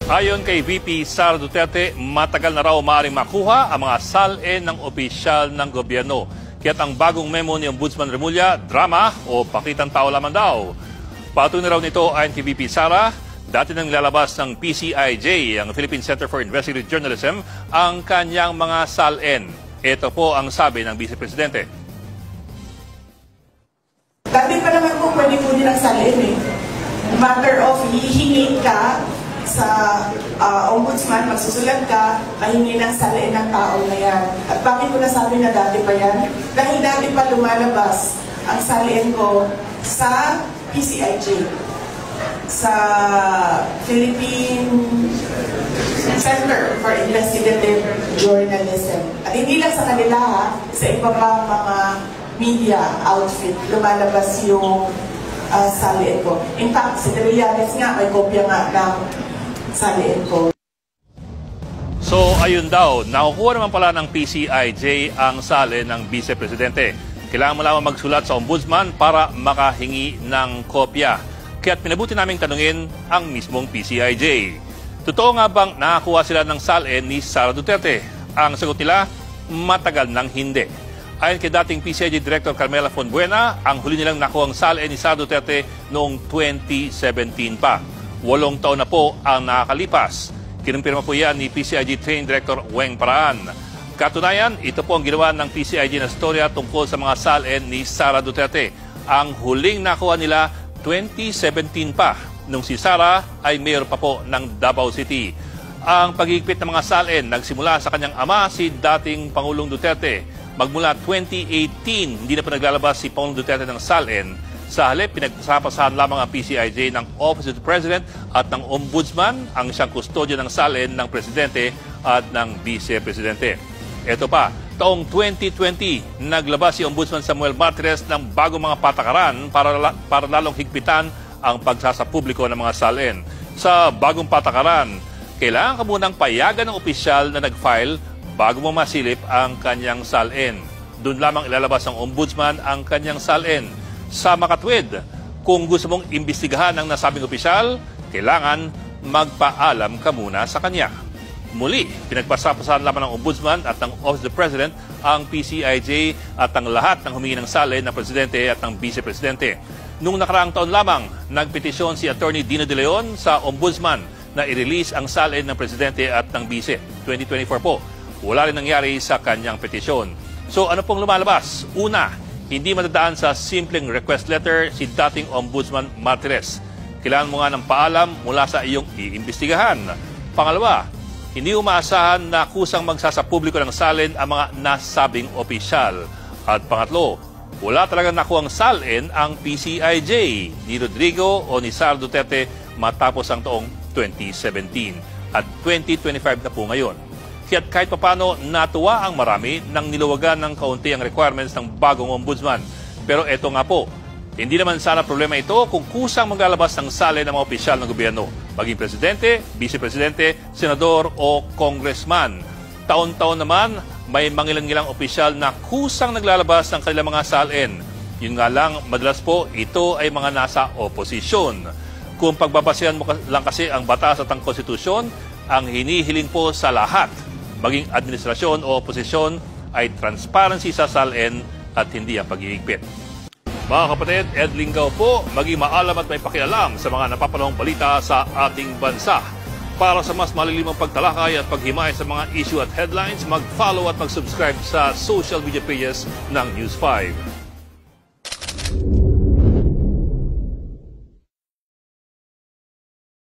Ayon kay VP Sara Duterte, matagal na raw maaaring makuha ang mga SALN ng opisyal ng gobyerno. Kaya't ang bagong memo ni Ombudsman Remulla, drama o pakitang tao lamang daw. Patuloy raw nito ayon kay VP Sara, dati nang lalabas ng PCIJ, ang Philippine Center for Investigative Journalism, ang kanyang mga SALN. Ito po ang sabi ng Vice Presidente. Dati pa naman po pwede po din ang SALN eh. Matter of hihingi ka sa ombudsman, magsusulat ka, mahingi ng SALN ng tao na yan. At bakit ko nasabi na dati pa yan? Dahil dati pa lumalabas ang SALN ko sa PCIJ, sa Philippine Center for Investigative Journalism. At hindi lang sa kanila ha, sa iba pang mga media outfit, lumalabas yung SALN ko. In fact, si Trillanes nga, may kopya nga ng SALN ko. So ayun daw, nakukuha naman pala ng PCIJ ang SALN ng Vice Presidente. Kailangan mo lamang magsulat sa Ombudsman para makahingi ng kopya. Kaya't pinabuti naming tanungin ang mismong PCIJ. Totoo nga bang nakakuha sila ng SALN ni Sara Duterte? Ang sagot nila, matagal nang hindi. Ayon kay dating PCIJ Director Carmela Fonbuena, ang huli nilang nakuha ang SALN ni Sara Duterte noong 2017 pa. 8 taon na po ang nakakalipas. Kinumpirma po yan ni PCIJ Training Director Weng Paraan. Katunayan, ito po ang ginawa ng PCIJ na storya tungkol sa mga SALN ni Sara Duterte. Ang huling nakuha nila 2017 pa, nung si Sara ay mayor pa po ng Davao City. Ang pagigpit ng mga SALN nagsimula sa kanyang ama, si dating Pangulong Duterte. Magmula 2018, hindi na pa naglalabas si Pangulong Duterte ng SALN. Sa halip, pinagsapasahan lamang ang PCIJ ng Office of the President at ng Ombudsman ang siyang kustodya ng SALN ng Presidente at ng Vice Presidente. Ito pa, taong 2020, naglabas si Ombudsman Samuel Martires ng bagong mga patakaran para lalong higpitan ang pagsasapubliko ng mga SALN. Sa bagong patakaran, kailangan ka munang payagan ng opisyal na nag-file bago mo masilip ang kanyang SALN. Doon lamang ilalabas ng Ombudsman ang kanyang SALN. Sa makatwid, kung gusto mong imbestigahan ang nasabing opisyal, kailangan magpaalam ka muna sa kanya. Muli, pinagpasapasahan lamang ng Ombudsman at ng Office of the President ang PCIJ at ang lahat ng humingi ng SALN ng Presidente at ng Vice Presidente. Noong nakaraang taon lamang, nagpetisyon si Attorney Dino De Leon sa Ombudsman na i-release ang SALN ng Presidente at ng Vice. 2024 po, wala rin nangyari sa kanyang petisyon. So ano pong lumalabas? Una, hindi matadaan sa simpleng request letter si dating Ombudsman Martires. Kailangan mo nga ng paalam mula sa iyong iimbestigahan. Pangalawa, hindi umaasahan na kusang magsasapubliko ng SALN ang mga nasabing opisyal. At pangatlo, wala talagang nakuhang SALN ang PCIJ ni Rodrigo o ni Sara Duterte matapos ang taong 2017 at 2025 na po ngayon. Kaya't kahit papano natuwa ang marami nang niluwagan ng kaunti ang requirements ng bagong ombudsman. Pero eto nga po, hindi naman sana problema ito kung kusang maglalabas ng SALN ng mga opisyal ng gobyerno, maging presidente, vice-presidente, senador o congressman. Taon-taon naman, may mangilang-ilang opisyal na kusang naglalabas ng kanilang mga SALN. Yun nga lang, madalas po, ito ay mga nasa oposisyon. Kung pagbabasehan mo lang kasi ang batas at ang konstitusyon, ang hinihiling po sa lahat, maging administrasyon o oposisyon, ay transparency sa SALN at hindi ang pag-iigpit. Mga kapatid, Ed Lingaw po, maging maalam at may pakialam sa mga napapanahong balita sa ating bansa. Para sa mas malilimang pagtalakay at paghimay sa mga issue at headlines, mag-follow at mag-subscribe sa social media pages ng News 5.